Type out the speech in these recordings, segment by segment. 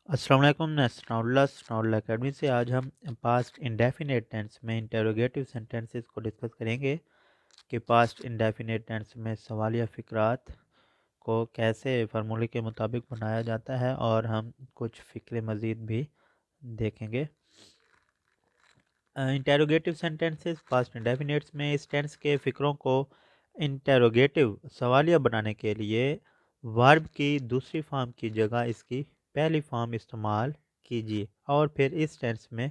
अस्सलाम वालेकुम। मैं सनाउल्लाह अकेडमी से आज हम पास्ट इंडेफिनेट टेंस में इंटेरोगेटिव सेंटेंसेस को डिस्कस करेंगे कि पास्ट इंडेफिनेट टेंस में सवालिया फ़िक्रात को कैसे फार्मूले के मुताबिक बनाया जाता है और हम कुछ फ़िक्रे मज़ीद भी देखेंगे। इंटेरोगेटिव सेंटेंसेस पास्ट इंडेफिनेट्स में इस टेंस के फ़िक्रों को इंटेरोगेटिव सवालिया बनाने के लिए वर्ब की दूसरी फॉर्म की जगह इसकी पहली फॉर्म इस्तेमाल कीजिए और फिर इस टेंस में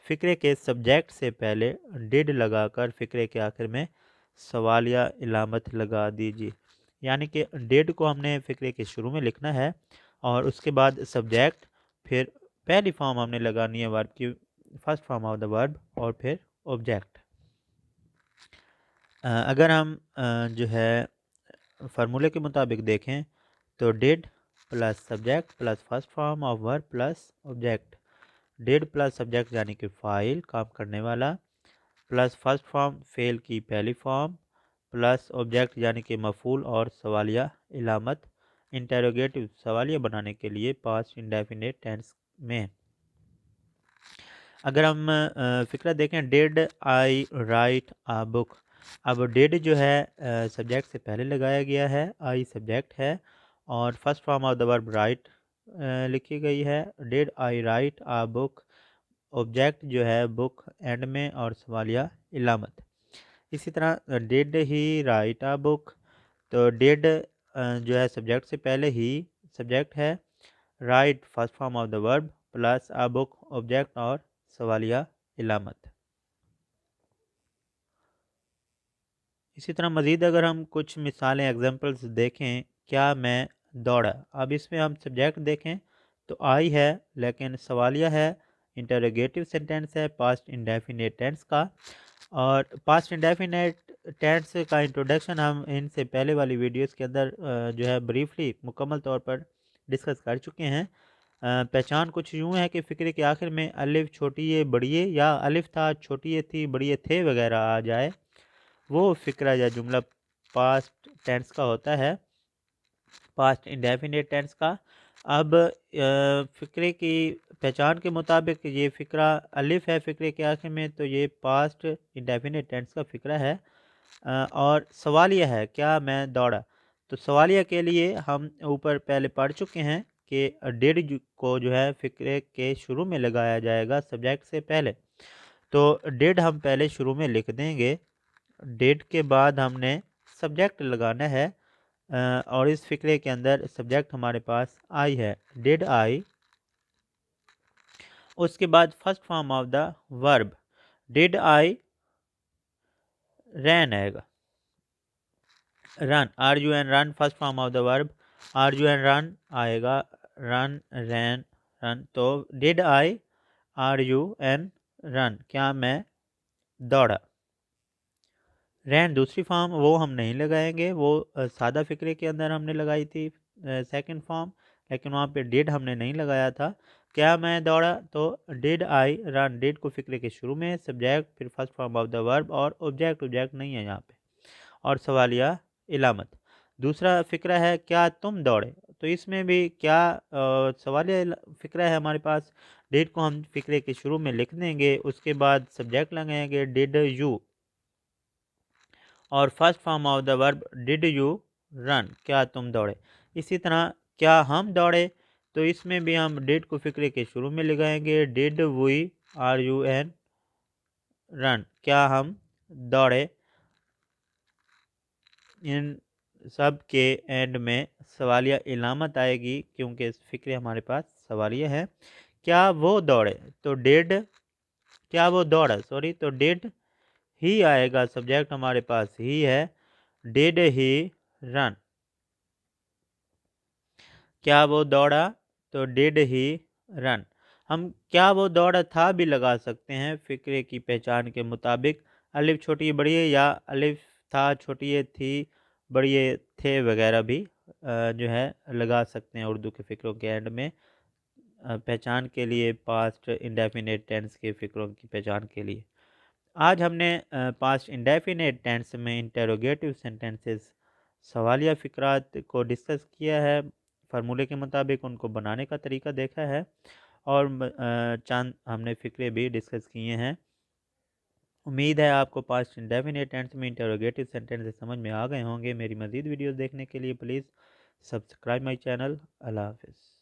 फ़िक्रे के सब्जेक्ट से पहले डिड लगाकर फ़िक्रे के आखिर में सवालिया इलामत लगा दीजिए। यानी कि डिड को हमने फ़िक्रे के शुरू में लिखना है और उसके बाद सब्जेक्ट, फिर पहली फॉर्म हमने लगानी है वर्ब की, first form of the verb, और फिर ऑब्जेक्ट। अगर हम जो है फार्मूले के मुताबिक देखें तो did plus subject plus first form of verb plus object. Did plus subject यानी कि फ़ाइल, काम करने वाला, प्लस फर्स्ट फॉर्म फेल की पहली फॉर्म, प्लस ऑब्जेक्ट यानी कि मफूल और सवालिया इलामत इंटेरोगेटिव सवालिया बनाने के लिए पास्ट इंडेफिनेट टेंस में। अगर हम फ़िक्रा देखें, did I write a book. अब डिड जो है सब्जेक्ट से पहले लगाया गया है, आई सब्जेक्ट है और first form of the verb write लिखी गई है। Did I write a book, object जो है बुक एंड में और सवालिया इलामत। इसी तरह did he write a book, तो डिड जो है सब्जेक्ट से पहले ही सब्जेक्ट है, write first form of the verb plus a book object और सवालिया इलामत। इसी तरह मज़ीद अगर हम कुछ मिसालें एग्जांपल्स देखें, क्या मैं दौड़ा। अब इसमें हम सब्जेक्ट देखें तो आई है लेकिन सवालिया है, इंटरोगेटिव सेंटेंस है पास्ट इंडेफिनेट टेंस का। और पास्ट इंडेफिनेट टेंस का इंट्रोडक्शन हम इनसे पहले वाली वीडियोस के अंदर जो है ब्रीफली मुकम्मल तौर पर डिस्कस कर चुके हैं। पहचान कुछ यूँ है कि फ़िक्रे के आखिर में अलिफ छोटी बड़िए या अलिफ था छोटी थी बड़िए थे वगैरह आ जाए, वो फ़िक्रा या जुमला पास्ट टेंस का होता है, पास्ट इंडेफिनेट टेंस का। अब फ़िक्रे की पहचान के मुताबिक ये फ़िक्रा अलिफ है फ़िक्रे के आखिर में, तो ये पास्ट इंडेफिनेट टेंस का फ़िक्रा है। और सवालिया है, क्या मैं दौड़ा। तो सवालिया के लिए हम ऊपर पहले पढ़ चुके हैं कि डिड को जो है फ़िक्रे के शुरू में लगाया जाएगा सब्जेक्ट से पहले। तो डिड हम पहले शुरू में लिख देंगे, डिड के बाद हमने सब्जेक्ट लगाना है और इस फ़िक्रे के अंदर सब्जेक्ट हमारे पास आई है, डिड आई। उसके बाद first form of the verb did I ran आएगा, run R U N run first form of the verb, R U N run आएगा, रन रैन रन। तो did I R U N run, क्या मैं दौड़ा। रैन दूसरी form वो हम नहीं लगाएंगे, वो सादा फ़िक्रे के अंदर हमने लगाई थी सेकंड फॉर्म, लेकिन वहाँ पे डिड हमने नहीं लगाया था। क्या मैं दौड़ा, तो डिड आई रन, डिड को फ़िक्रे के शुरू में सब्जेक्ट फिर first form of the verb और ऑब्जेक्ट नहीं है यहाँ पे, और सवालिया इलामत। दूसरा फ़िक्रा है क्या तुम दौड़े, तो इसमें भी क्या सवालिया फ़िक्रा है हमारे पास। डिड को हम फ़िक्रे के शुरू में लिख देंगे, उसके बाद सब्जेक्ट लगाएंगे डिड यू और first form of the verb did you run, क्या तुम दौड़े। इसी तरह क्या हम दौड़े, तो इसमें भी हम डिड को फ़िक्रे के शुरू में लगाएंगे, did we R U N run, क्या हम दौड़े। इन सब के एंड में सवालिया इलामत आएगी क्योंकि फ़िक्रे हमारे पास सवालिया है। क्या वो दौड़े, तो डिड, क्या वो दौड़ा सॉरी, तो डिड ही आएगा, सब्जेक्ट हमारे पास ही है, डिड ही रन। क्या वो दौड़ा, तो डिड ही रन। हम क्या वो दौड़ा था भी लगा सकते हैं फ़िक्रे की पहचान के मुताबिक, अलिफ छोटी बड़ी या अलिफ था छोटी थी बड़ी थे वगैरह भी जो है लगा सकते हैं उर्दू के फ़िक्रों के एंड में पहचान के लिए, पास्ट इंडेफिनेट टेंस के फ़िक्रों की पहचान के लिए। आज हमने पास्ट इंडेफिनेट टेंस में इंटेरोगेटिव सेंटेंसेस सवालिया फ़िक्रात को डिस्कस किया है। फार्मूले के मुताबिक उनको बनाने का तरीका देखा है और चंद हमने फ़िक्रे भी डिस्कस किए हैं। उम्मीद है आपको पास्ट इंडेफिनिट टेंस में इंटरोगेटिव सेंटेंस समझ में आ गए होंगे। मेरी मज़ीद वीडियोस देखने के लिए प्लीज़ सब्सक्राइब माई चैनल। अल्लाह हाफ़िज़।